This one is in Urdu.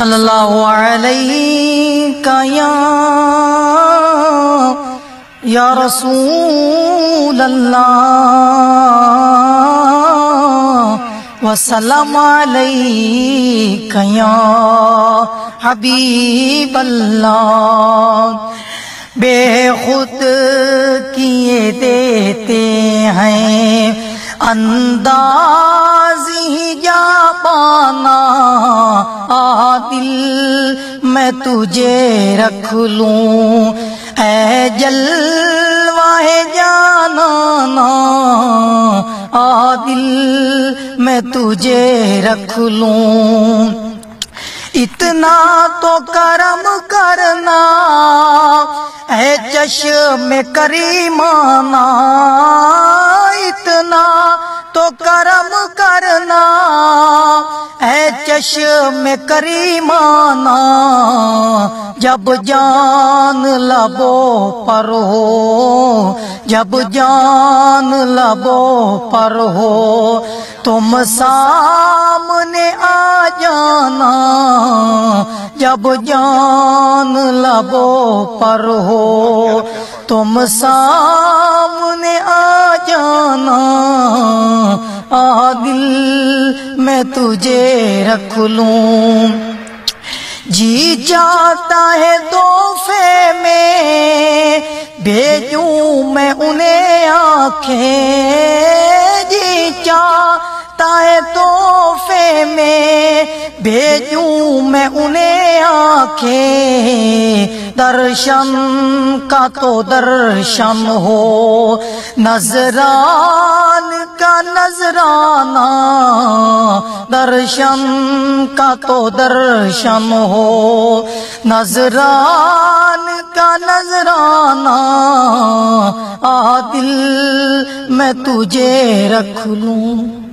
صلی اللہ علیہ یا رسول اللہ وسلم علیک یا حبیب اللہ۔ بے خود کیے دیتے ہیں اندازی جا پانا، دل میں تجھے رکھ لوں اے جلوہ جانانا، دل میں تجھے رکھ لوں۔ اتنا تو کرم کرنا اے چشم کریمانہ، اتنا تو کرم کرنا اے چشم کریمانہ، جب جان لبوں پر ہو، جب جان لبوں پر ہو، تم سامنے آ جانا، جب جان لبوں پر ہو، تم سامنے آ جانا، دل میں تجھے رکھ لوں۔ جی چاہتا ہے تحفے میں بھیجوں میں انہیں آنکھیں، جی چاہتا ہے تحفے میں بھیجوں میں انہیں آنکھیں، درشن کا تو درشن ہو، نظران کا نظرانہ، درشن کا تو درشن ہو، نظران کا نظرانہ، دل میں تجھے رکھ لوں۔